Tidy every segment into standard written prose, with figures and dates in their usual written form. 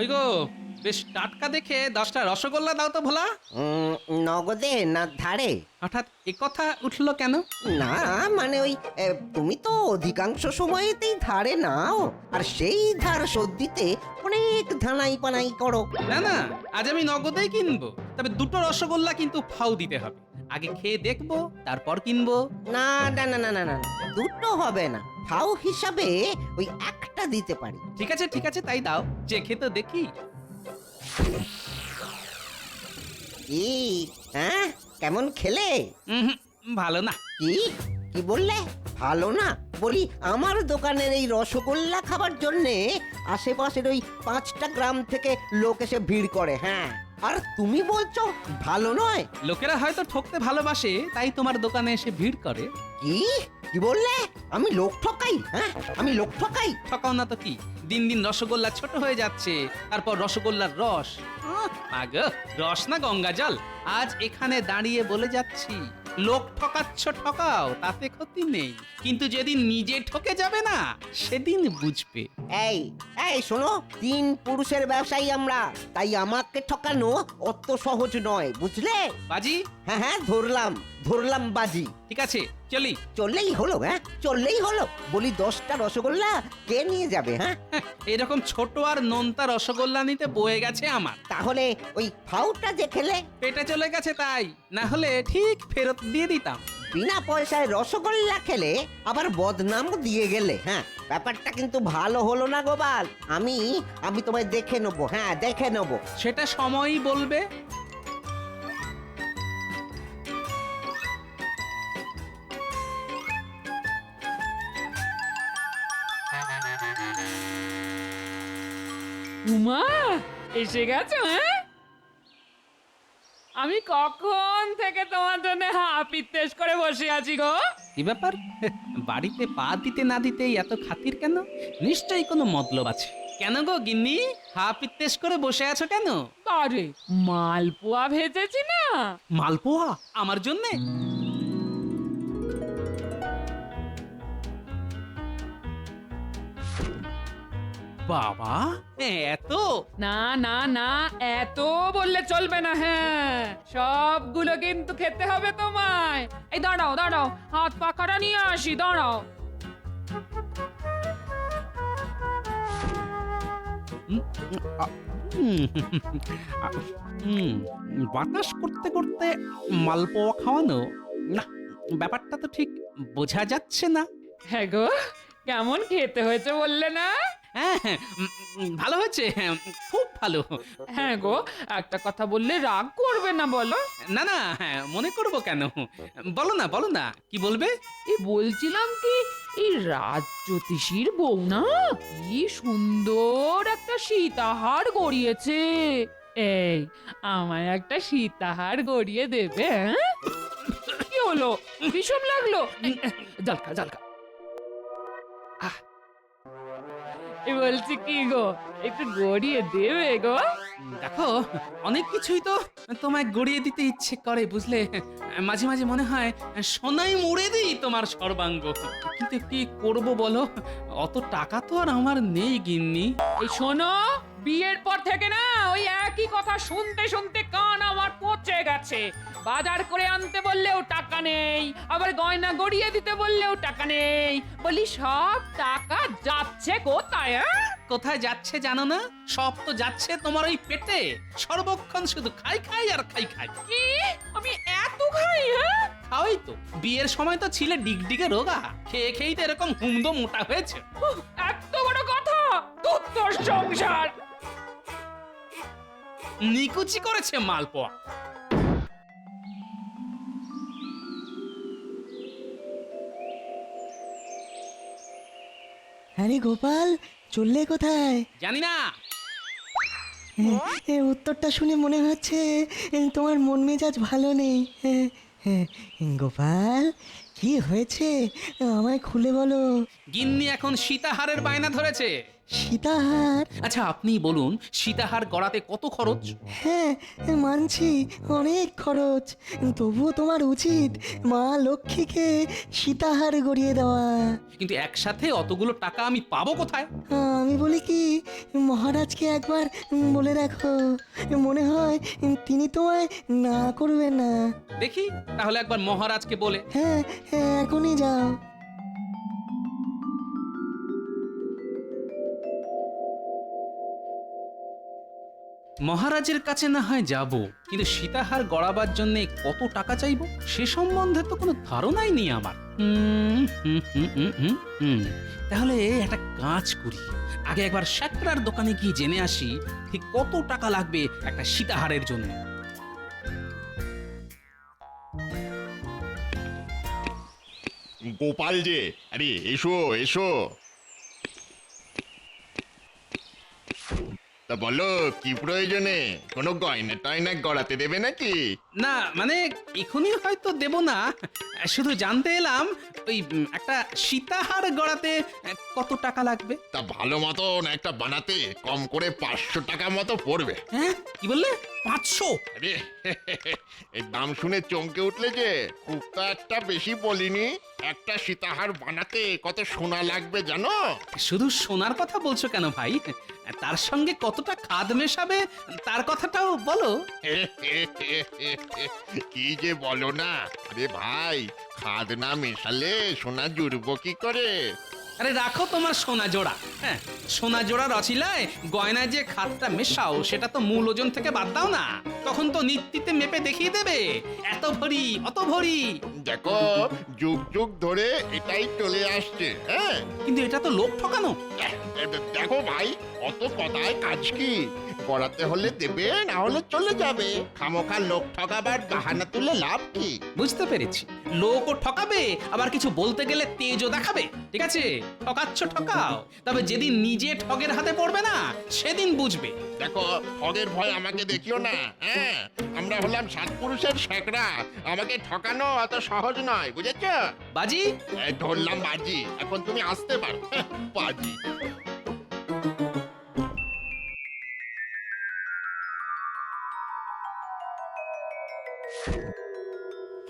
ওই গো, বেশ টাটকা দেখে 10টা রসগোল্লা দাও তো ভোলা। নগদে না ধারে? হঠাৎ একথা উঠলো কেন? না মানে ওই তুমি তো অধিকাংশ সময়তেই ধারে নাও, আর সেই ধার শোধ দিতে অনেক ধানাই পানাই করো। না না, আজ আমি নগদেই কিনবো, তবে 2টো রসগোল্লা কিন্তু ফাউ দিতে হবে। আগে খেয়ে দেখবো, তারপর কিনবো। না না না না না না, দুটো হবে না, ফাও হিসাবে ওই একটা দিতে পারি। ঠিক আছে ঠিক আছে, তাই দাও, চেখে তো দেখি। কি? হ্যাঁ, কেমন খেলে? উহুম, ভালো না। কি কি বললে? ভালো না? বলি আমার দোকানের এই রসগোল্লা খাবার জন্যে আশেপাশের ওই 5টা গ্রাম থেকে লোক এসে ভিড় করে। হ্যাঁ, আর তুমি বলছো ভালো নয়? লোকেরা হয়তো ঠকতে ভালোবাসে, তাই তোমার দোকানে এসে ভিড় করে। কি কি বললে? আমি লোক ঠকাই? হ্যাঁ, আমি লোক ঠকাই? ঠকাও না তো কি, দিন দিন রসগোল্লা ছোট হয়ে যাচ্ছে, তারপর রসগোল্লার রস। আগো, রস না গঙ্গা জল। আজ এখানে দাঁড়িয়ে বলে যাচ্ছি, লোক ঠকাচ্ছ ঠকাও, তাতে ক্ষতি নেই, কিন্তু যেদিন নিজে ঠকে যাবে না, সেদিন বুঝবে। এই এই শোনো, 3 পুরুষের ব্যবসায়ী আমরা, তাই আমাকে ঠকানো অত সহজ নয়, বুঝলে? বাজি, হ্যাঁ হ্যাঁ, ধরলাম ধরলাম বাজি। ঠিক আছে, চলি। চললেই হলো? হ্যাঁ, চললেই হলো। বলি 10টা রসগোল্লা কে নিয়ে যাবে? হ্যাঁ, এরকম ছোট আর নোনতা রসগোল্লা নিতে বয়ে গেছে আমার। তাহলে ওই ফাউটা যে খেলে, পেটে চলে গেছে তাই, না হলে ঠিক ফেরত দিয়ে দিতাম। বিনা পয়সায় রসগোল্লা খেলে আবার বদনামও দিয়ে গেলে। হ্যাঁ, ব্যাপারটা কিন্তু ভালো হলো না গোপাল। আমি আমি তোমায় দেখে নেবো। হ্যাঁ, দেখে নেবো। সেটা সময়ই বলবে। উমা, এসে গেছো? হ্যাঁ, আমি কখন থেকে তোমার জন্য হাপিত্তেশ করে বসে আছি গো। কি ব্যাপার, বাড়িতে পা দিতে না দিতেই এত খাতির কেন? নিশ্চয়ই কোনো মতলব আছে। কেন গো গিন্নি, হা পিত্তেশ করে বসে আছো কেন? আরে, মালপোয়া ভেজেছি না। মালপোয়া আমার জন্যে? বাবা, এত? না না না, এত বললে চলবে না। হ্যাঁ, সবগুলো কিন্তু খেতে হবে তোমায়। এই দাঁড়াও দাঁড়াও, হাত পাখাটা নিয়ে আসি, দাঁড়াও। হুম, হুম, হুম, বাতাস করতে করতে মালপোয়া খাওয়ানো, না, ব্যাপারটা তো ঠিক বোঝা যাচ্ছে না। হ্যাঁ গো, কেমন খেতে হয়েছে বললে না? হ্যাঁ, ভালো হয়েছে, খুব ভালো। হ্যাঁ গো, একটা কথা বললে রাগ করবে না বলো? না না, মনে করব কেন? বলো না বলো না, কি বলবে? এই বলছিলাম কি, এই রাজজ্যোতিষীর বউ না কি সুন্দর একটা সীতাহার গড়িয়েছে। এই, আমায় একটা সীতাহার গড়িয়ে দেবে? হ্যাঁ, কি হলো, বিষম লাগলো? জলকা জলকা। এই বলছি কি গো, একটু গড়িয়ে দেবে গো? দেখো, অনেক কিছুই তো তোমায় গড়িয়ে দিতে ইচ্ছে করে, বুঝলে। মাঝে মাঝে মনে হয় সোনাই মুড়ে দিই তোমার সর্বাঙ্গ, কিন্তু কি করব বলো, অত টাকা তো আর আমার নেই গিন্নি। এই শোনো, বিয়ের পর থেকে না ওই একই কথা শুনতে শুনতে কান আমার পচে গেছে। বাজার করে আনতে বললেও টাকা নেই, আবার গয়না গড়িয়ে দিতে বললেও টাকা নেই। বলি সব টাকা যাচ্ছে কোথায়? কোথায় যাচ্ছে জানো না? সব তো যাচ্ছে তোমার ওই পেটে, সর্বক্ষণ শুধু খাই খাই আর খাই খাই। কি, আমি এত খাই? হ্যাঁ, খাওয়াই তো, বিয়ের সময় তো ছিলে ডিগডিগে রোগা, খেয়ে খেয়েই তো এরকম হুমদো মোটা হয়েছে। এত বড় কথা, তোর সংসার নিকুচি করেছে মালপোয়া। আরে গোপাল, চললে কোথায়? জানি না। উত্তরটা শুনে মনে হচ্ছে তোমার মন মেজাজ ভালো নেই। গোপাল, কি হয়েছে আমায় খুলে বলো। গিন্নি এখন সীতাহারের বায়না ধরেছে, সীতাহার। আচ্ছা আপনি বলুন সীতাহার গড়াতে কত খরচ? হ্যাঁ, মানছি অনেক খরচ, তবুও তোমার উচিত মা লক্ষ্মীকে সীতাহার গড়িয়ে দেওয়া। কিন্তু একসাথে অতগুলো টাকা আমি পাবো কোথায়? আমি বলি কি, মহারাজকে একবার বলে রাখো, মনে হয় তিনি তোমায় না করবেন না। দেখি তাহলে একবার মহারাজকে বলে। হ্যাঁ, হ্যাঁ, এখনই যাও। মহারাজের কাছে না হয় যাব, কিন্তু সীতাহার গড়াবার জন্য কত টাকা চাইবো সে সম্বন্ধে তো কোনো ধারণাই নেই আমার। তাহলে একটা কাজ করি, আগে একবার শ্যাকরার দোকানে গিয়ে জেনে আসি ঠিক কত টাকা লাগবে একটা সীতাহারের জন্য। গোপাল যে, আরে এসো এসো। তা বলো কি প্রয়োজনে? কোনো গয়না টয়না গড়াতে দেবে নাকি? না মানে এখনই হয়তো দেব না, শুধু জানতে এলাম ওই একটা সীতাহার গড়াতে কত টাকা লাগবে। তা ভালো মতন একটা বানাতে কম করে 500 টাকা মতো পড়বে। হ্যাঁ কি বললে? 500? আরে এই দাম শুনে চমকে উঠলে যে, খুব তো একটা বেশি বলিনি। একটা সীতাহার বানাতে কত সোনা লাগবে জানো? শুধু সোনার কথা বলছো কেন ভাই? তার সঙ্গে কতটা খাদ মেশাবে তার কথাটাও বলো। কি যে বলো না, আরে ভাই, খাদ না মেশালে সোনা জুড়বো কি করে? আরে রাখো তোমার সোনা জোড়া। হ্যাঁ, সোনা জোড়ার অছিলায় গয়নায় যে খাদটা মেশাও সেটা তো মূল ওজন থেকে বাদ দাও না, তখন তো নিত্যিতে মেপে দেখিয়ে দেবে এত ভরি অত ভরি। দেখো, যুগ যুগ ধরে এটাই চলে আসছে। হ্যাঁ, কিন্তু এটা তো লোক ঠকানো। দেখো ভাই, অত কথায় কাজ কি? গড়াতে হলে দেবে, না হলে চলে যাবে। খামোখা লোক ঠকাবার বাহানা তুলে লাভ কি? বুঝতে পেরেছি, লোকও ঠকাবে আবার কিছু বলতে গেলে তেজও দেখাবে। ঠিক আছে, ঠকাচ্ছ ঠকাও, তবে যেদিন নিজে ঠগের হাতে পড়বে না সেদিন বুঝবে। দেখো, ঠগের ভয় আমাকে দেখিও না। হ্যাঁ, আমরা হলাম সাতপুরুষের শেকরা, আমাকে ঠকানো অত সহজ নয়, বুঝেছ? বাজি এই ধরলাম বাজি, এখন তুমি আসতে পারো। বাজি।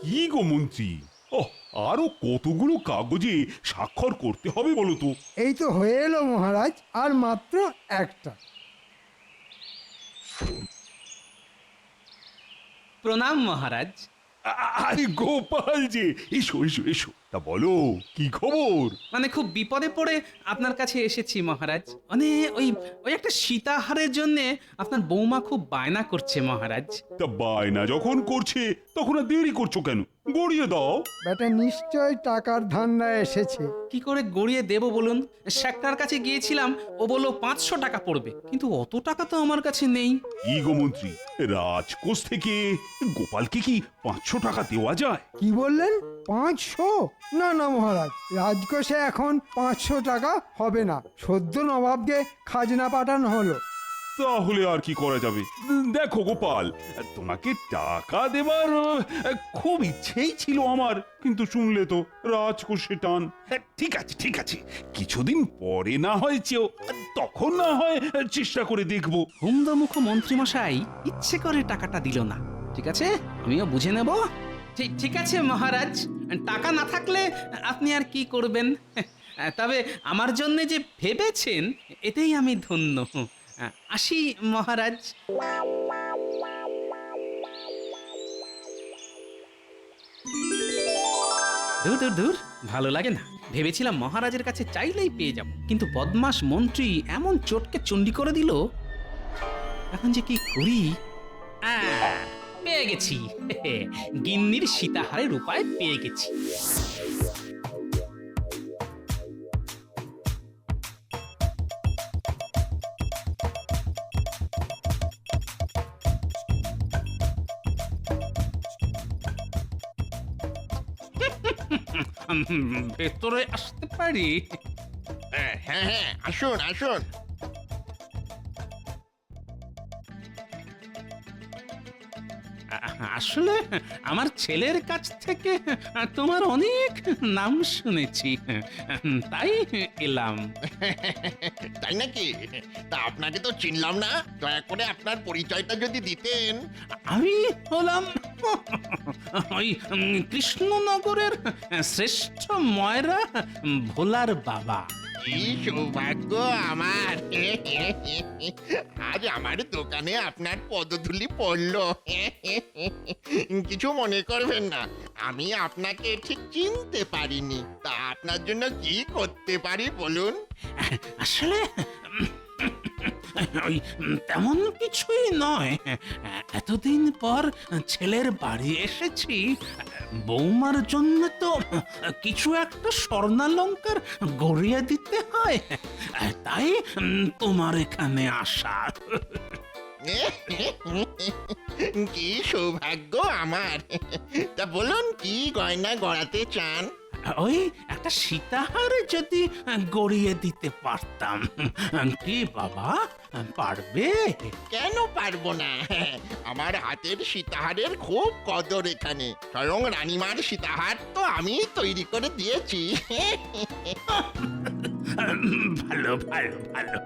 কি গো মন্ত্রী, ও আরো কতগুলো কাগজে স্বাক্ষর করতে হবে বলো তো? এই তো হয়ে এলো মহারাজ, আর মাত্র একটা। প্রণাম মহারাজ। আরে গোপাল যে, এসো এসো এসো। তা বলো কি খবর? মানে খুব বিপদে পড়ে আপনার কাছে এসেছি মহারাজ। মানে ওই ওই একটা সীতাহারের জন্য আপনার বৌমা খুব বায়না করছে মহারাজ। তা বায়না যখন করছে তখন আর দেরি করছো কেন? গড়িয়ে দাও। বেটা নিশ্চয় টাকার ধান্দায় এসেছে। কি করে গড়িয়ে দেব বলুন? শ্যাকরার কাছে গিয়েছিলাম, ও বলল 500 টাকা পড়বে, কিন্তু অত টাকা তো আমার কাছে নেই। কি গো মন্ত্রী, রাজকোষ থেকে গোপালকে কি 500 টাকা দেওয়া যায়? কি বললেন? 500? না না মহারাজ, রাজকোষে এখন 500 টাকা হবে না। সদ্য নবাবকে খাজনা পাঠানো হলো। তাহলে আর কি করা যাবে? দেখো গোপাল, তোমাকে টাকা দেবার খুব ইচ্ছেই ছিল আমার, কিন্তু শুনলে তো রাজকোষে টান। ঠিক আছে ঠিক আছে, কিছুদিন পরে না হয় চেয়েও, তখন না হয় চেষ্টা করে দেখবো। হুমদমুখ মন্ত্রীমশাই ইচ্ছে করে টাকাটা দিল না। ঠিক আছে, আমিও বুঝে নেব। ঠিক আছে মহারাজ, টাকা না থাকলে আপনি আর কি করবেন। তবে আমার জন্য যে ভেবেছেন এতেই আমি ধন্য। আসি মহারাজ। দূর দূর দূর, ভালো লাগে না। ভেবেছিলাম মহারাজের কাছে চাইলেই পেয়ে যাব, কিন্তু বদমাস মন্ত্রী এমন চটকে চণ্ডী করে দিল। এখন যে কি করি? পেয়ে গেছি, গিন্নির সীতাহারের উপায় পেয়ে গেছি। ভেতরে আসতে পারি? হ্যাঁ হ্যাঁ হ্যাঁ, আসুন আসুন। আসলে আমার ছেলের কাছ থেকে তোমার অনেক নাম শুনেছি, তাই এলাম। তাই নাকি? তা আপনাকে তো চিনলাম না, দয়া করে আপনার পরিচয়টা যদি দিতেন। আমি হলাম ওই কৃষ্ণনগরের শ্রেষ্ঠ ময়রা ভোলার বাবা। কি সৌভাগ্য আমার! আজ আমার দোকানে আপনার পদধূলি পড়লো। কিছু মনে করবেন না, আমি আপনাকে ঠিক চিনতে পারিনি। তা আপনার জন্য কি করতে পারি বলুন? আসলে ওই তেমন কিছুই নয়, এতদিন পর ছেলের বাড়ি এসেছি, বৌমার জন্য তো কিছু একটা স্বর্ণালঙ্কার গড়িয়ে দিতে হয়, তাই তোমার এখানে আসা। কি সৌভাগ্য আমার! তা বলুন, কি গয়না গড়াতে চান? ওই একটা সীতাহার যদি গড়িয়ে দিতে পারতাম। কি বাবা, পারবে? কেন পারবো না? আমার হাতের সীতাহারের খুব কদর এখানে। স্বয়ং রানীমার সীতাহার তো আমি তৈরি করে দিয়েছি। ভালো ভালো ভালো,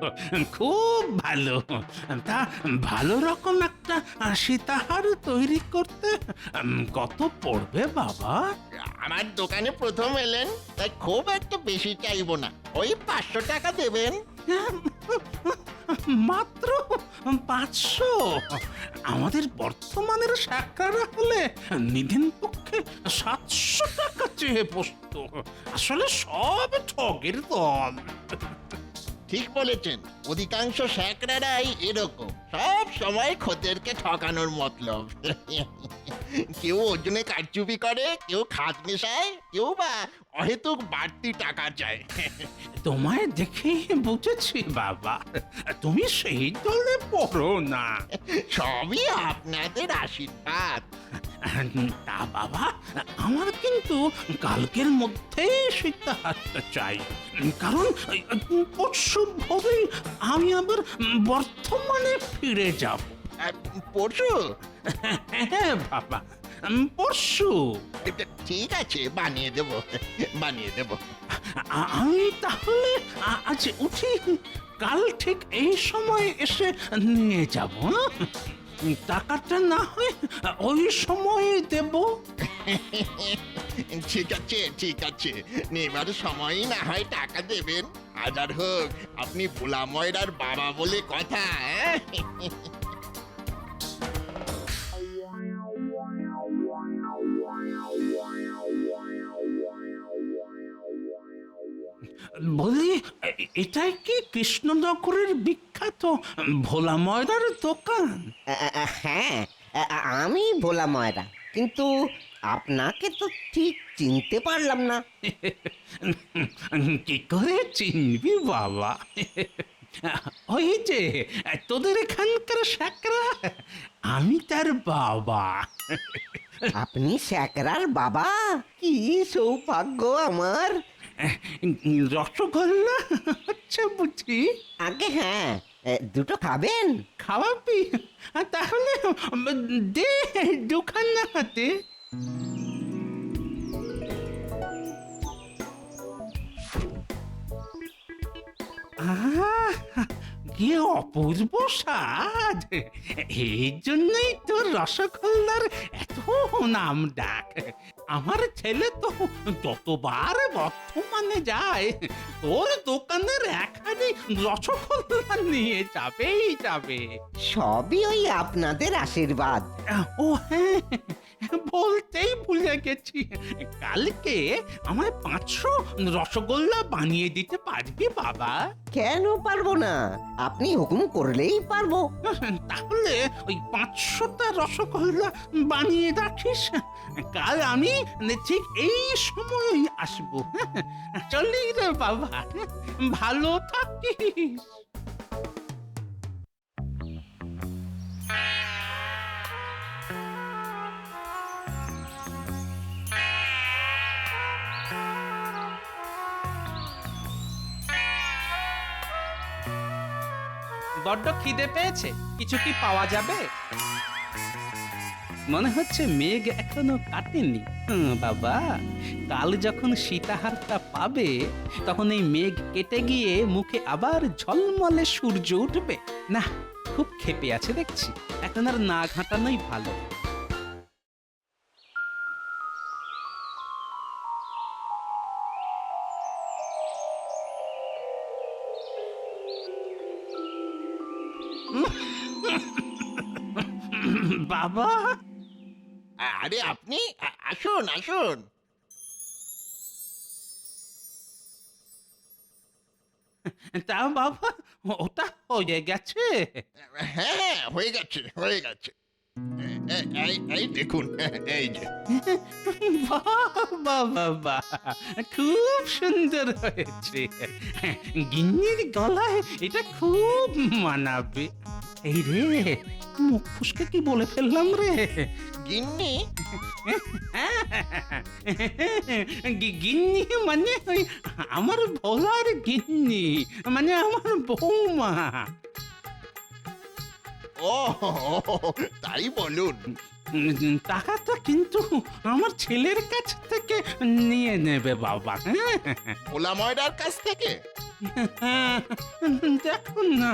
খুব ভালো। তা ভালো রকম একটা সীতাহার তৈরি করতে কত পড়বে বাবা? আমার দোকানে প্রথম এলেন, তাই খুব একটা বেশি চাইবো না, ওই 500 টাকা দেবেন। মাত্র 500? আমাদের বর্তমানের শাখারা হলে নিধিন পক্ষে 700 টাকা চেয়ে বসতো। আসলে সব ঠগের দল। ঠিক বলেছেন, অধিকাংশ শ্যাকরারাই এরকম, সব সময় খদ্দেরকে ঠকানোর মতলব। কেউ ওজনে কারচুপি করে, কেউ খাত মেশায়, কেউ বা অহেতুক বাড়তি টাকা চায়। তোমায় দেখে বুঝেছি বাবা, তুমি সেই দলে পড়ো না। সবই আপনাদের আশীর্বাদ। তা বাবা, আমার কিন্তু কালকের মধ্যেই সীতাহারটা চাই, কারণ পরশু ভোরেই আমি আবার বর্তমানে ফিরে যাব। পরশু? হ্যাঁ বাবা, পরশু। ঠিক আছে, বানিয়ে দেব, বানিয়ে দেব। আমি তাহলে আজ উঠি, কাল ঠিক এই সময় এসে নিয়ে যাব। টাকাটা না হয় ওই সময় দেব। ঠিক আছে, ঠিক আছে, নেবার সময় না হয় টাকা দেবেন। হাজার হোক, আপনি ভোলা ময়রার বাবা বলে কথা। বলি, এটাই কি কৃষ্ণনগরের বিখ্যাত ভোলা ময়দার দোকান? হ্যাঁ, আমি ভোলা ময়রা, কিন্তু আপনাকে তো ঠিক চিনতে পারলাম না। কি করে চিনবি বাবা? ওই যে তোদের এখানকার শাকরা, আমি তার বাবা। আপনি শ্যাকরার বাবা? কি সৌভাগ্য আমার! রসগোল্লা আচ্ছা বুঝি? আগে হ্যাঁ, দুটো খাবেন? খাওয়াবি? তাহলে দে দুখানা হাতে। কি অপূর্ব স্বাদ! এই জন্যই তো রসগোল্লার এত নাম ডাক। আমার ছেলে তো যতবার বর্ধমানে যায়, তোর দোকানের একখানি রসগোল্লা নিয়ে যাবেই যাবে। সবই ওই আপনাদের আশীর্বাদ। ও হ্যাঁ, বলতেই ভুলে গেছি, কালকে আমায় 500 রসগোল্লা বানিয়ে দিতে পারবি বাবা? কেন পারবো না? আপনি হুকুম করলেই পারবো। তাহলে ওই 500টা রসগোল্লা বানিয়ে রাখিস, কাল আমি ঠিক এই সময়ই আসবো। চলি রে বাবা, ভালো থাকিস। বড্ড খিদে পেয়েছে, কিছু কি পাওয়া যাবে? মনে হচ্ছে মেঘ এখনো কাটেনি। বাবা, কাল যখন সীতাহারটা পাবে তখন এই মেঘ কেটে গিয়ে মুখে আবার ঝলমলে সূর্য উঠবে। না, খুব ক্ষেপে আছে দেখছি, এখন আর না ঘাঁটানোই ভালো। বাবা, আরে আপনি আসুন আসুন। তা বাবা, ওটা হয়ে গেছে? হ্যাঁ, হয়ে গেছে হয়ে গেছে। এই দেখুন, এই যে। বাবা বাবা, খুব সুন্দর হয়েছে। গিন্নির গলায় এটা খুব মানাবে। এই রে, মুখ ফুসকে কি বলে ফেললাম রে? গিন্নি? গিন্নি মানে ওই আমার ভোলার গিন্নি, মানে আমার বৌমা। ও, তাই বলুন। টাকাটা কিন্তু আমার ছেলের কাছ থেকে নিয়ে নেবে বাবা। ভোলা ময়রার কাছ থেকে? দেখুন না,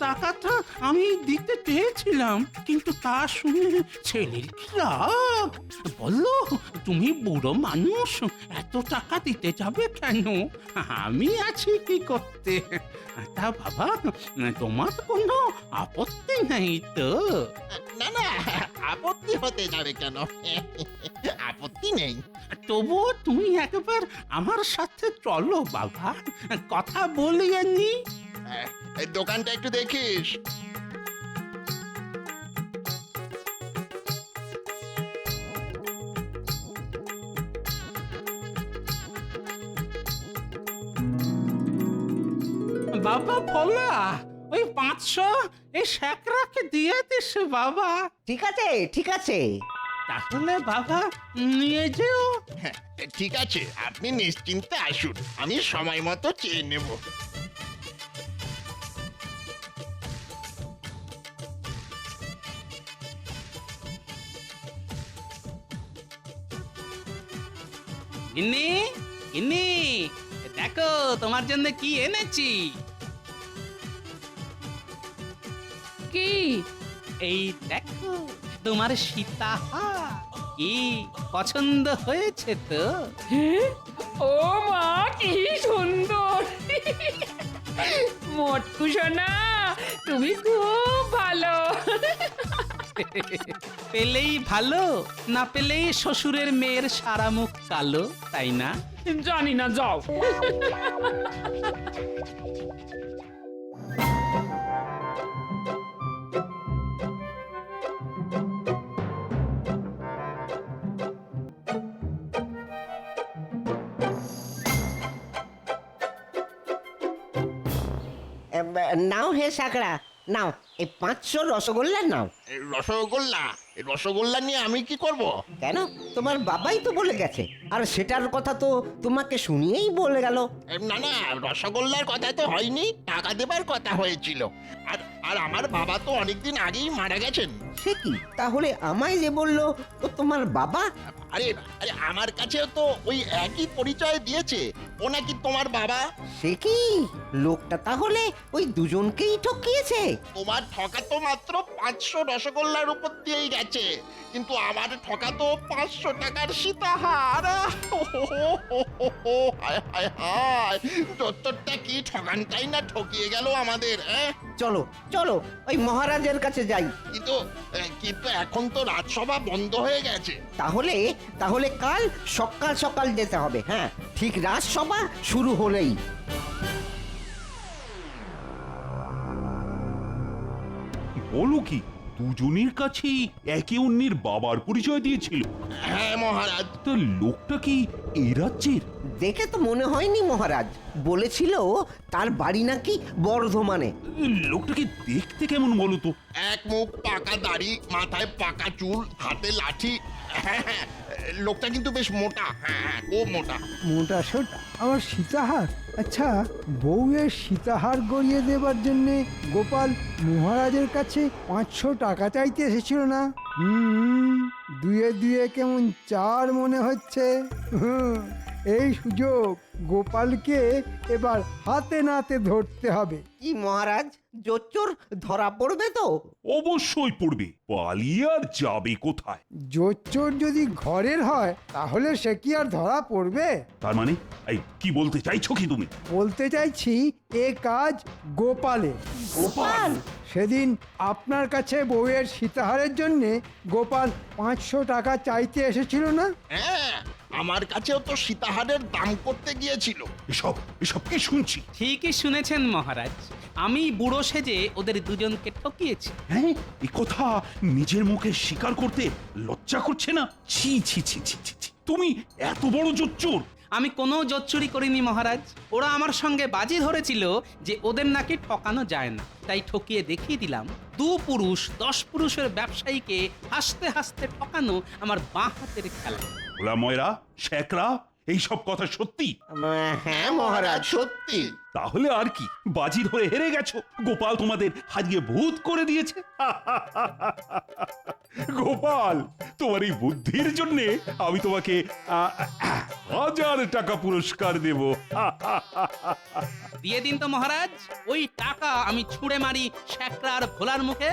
টাকাটা আমি দিতে চেয়েছিলাম, কিন্তু তা শুনে ছেলের কি রাগ। বললো, তুমি বুড়ো মানুষ, এত টাকা দিতে যাবে কেন? আমি আছি কি করতে। তা বাবা, তোমার কোনো আপত্তি নেই তো? না না, আপত্তি হতে যাবে কেন? আপত্তি নেই। তবুও তুমি একবার আমার সাথে চলো বাবা, কথা বলিয়ে নি। এই দোকানটা একটু দেখিস। বাবা ভোলা, ওই 500 এই শ্যাকরাকে দিয়ে দিস বাবা। ঠিক আছে ঠিক আছে। তাহলে বাবা নিয়ে যেও। হ্যাঁ, ঠিক আছে, আপনি নিশ্চিন্তে আসুন, আমি সময় মতো চেয়ে নেব। গিন্নি, গিন্নি, দেখো তোমার জন্য কি এনেছি। কি? এই দেখো তোমার সীতাহার। কি পছন্দ হয়েছে তো? হ্যাঁ? ও মা, কি সুন্দর! মোটকু সোনা, তুমি খুব ভালো। পেলেই ভালো, না পেলেই শ্বশুরের মেয়ের সারা মুখ কালো, তাই না? জানি না, যাও। নাও হে সাকরা, নাও এই 500 রসগোল্লা নাও। এই রসগোল্লা নিয়ে আমি কি করব? কেন, তোমার বাবাই তো বলে গেছে, আর সেটার কথা তো তোমাকে শুনিয়েই বলে গেল। না না, রসগোল্লার কথা তো হয়নি, টাকা দেবার কথা হয়েছিল। আর আর আমার বাবা তো অনেকদিন আগেই মারা গেছেন। সে কি, তাহলে আমায় যে বললো ও তোমার বাবা? আরে আরে, আমার কাছেও তো ওই একই পরিচয় দিয়েছে, ও নাকি তোমার বাবা। সে কি, লোকটা তাহলে ওই দুজনকেই ঠকিয়েছে? তোমার ঠকা তো মাত্র 500 রসগোল্লার উপর দিয়েই গেছে, কিন্তু আমার ঠকা তো 500 টাকার সীতাহার। হায় হায় হায়, দত্তরটা কি ঠকানটাই না ঠকিয়ে গেল আমাদের। চলো চলো, ওই মহারাজের কাছে যাই। কিন্তু কিন্তু এখন তো রাজসভা বন্ধ হয়ে গেছে। তাহলে তাহলে কাল সকাল সকাল যেতে হবে। হ্যাঁ, ঠিক রাজসভা শুরু হলেই। বলো কি, দুজনের কাছেই একে অন্যের বাবার পরিচয় দিয়েছিল? হ্যাঁ মহারাজ। তা লোকটা কি এই রাজ্যের? দেখে তো মনে হয়নি মহারাজ, বলেছিল তার বাড়ি নাকি বর্ধমানে। লোকটাকে দেখতে কেমন বলো তো? এক মুখ পাকা দাড়ি, মাথায় পাকা চুল, হাতে লাঠি। হ্যাঁ, লোকটা কিন্তু বেশ মোটা। হ্যাঁ, খুব মোটা। মোটা সোটা আমার সীতাহার। আচ্ছা, বউয়ের সীতাহার গড়িয়ে দেবার জন্যে গোপাল মহারাজের কাছে 500 টাকা চাইতে এসেছিল না? হুম, দুয়ে দুয়ে কেমন 4 মনে হচ্ছে। এই সুযোগ গোপালকে এবার হাতে নাতে ধরতে হবে। কি মহারাজ, জোচ্চোর ধরা পড়বে তো? অবশ্যই পড়বে, পালিয়ে আর যাবে কোথায়? জোচ্চোর যদি ঘরের হয় তাহলে সে কি আর ধরা পড়বে? তার মানে এই কি বলতে চাইছো কি তুমি? বলতে চাইছি এ কাজ গোপালের। গোপাল? সেদিন আপনার কাছে বউয়ের সীতাহারের জন্যে গোপাল 500 টাকা চাইতে এসেছিল না? হ্যাঁ, আমার কাছেও তো সীতাহারের দাম করতে গিয়েছিল। এসব এসব কি শুনছি? ঠিকই শুনেছেন মহারাজ, আমি বুড়ো সেজে ওদের দুজনকে ঠকিয়েছি। হ্যাঁ, এ কথা নিজের মুখে স্বীকার করতে লজ্জা করছে না? ছি ছি ছি ছি ছি ছি। তুমি এত বড় জোচ্চোর! আমি কোনো জোচ্চুরি করিনি মহারাজ। ওরা আমার সঙ্গে বাজি ধরেছিল যে ওদের নাকি ঠকানো যায় না, তাই ঠকিয়ে দেখিয়ে দিলাম 2 পুরুষ 10 পুরুষের ব্যবসায়ীকে হাসতে হাসতে ঠকানো আমার বাঁ হাতের খেলা। ওলা ময়রা, শেকরা, এইসব কথা সত্যি? হ্যাঁ মহারাজ, সত্যি। তাহলে আর কি, বাজি ধরে হেরে গেছো? গোপাল তোমাদের হারিয়ে ভূত করে দিয়েছে। গোপাল, তোমার এই বুদ্ধির জন্য আমি তোমাকে 1000 টাকা পুরস্কার দেব। দিয়ে দিন তো মহারাজ, ওই টাকা আমি ছুঁড়ে মারি শেকরা আর ভোলার মুখে।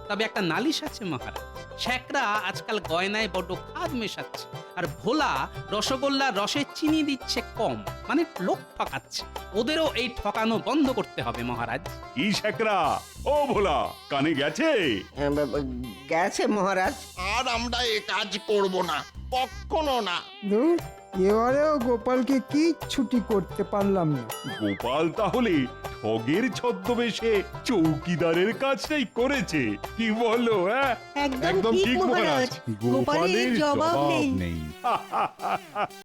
তবে একটা নালিশ আছে মহারাজ, শেকরা আজকাল গয়নায় বড্ড খাদ মেশাচ্ছে, আর ভোলা রসগোল্লার রসে চিনি দিচ্ছে কম, মানে লোক ঠকাচ্ছে। ওদেরও এই ঠকানো বন্ধ করতে হবে মহারাজ। কি শেকরা, ও ভোলা, কানে গেছে? গেছে মহারাজ। আর আমরা এ কাজ করব না, কখনো না। ধুর, এবারেও গোপালকে কি ছুটি করতে পারলাম না। গোপাল তাহলে ঠগের ছদ্মবেশে চৌকিদারের কাজটাই করেছে, কি বলো? হ্যাঁ, একদম ঠিক মহারাজ। গোপালের জবাব নেই।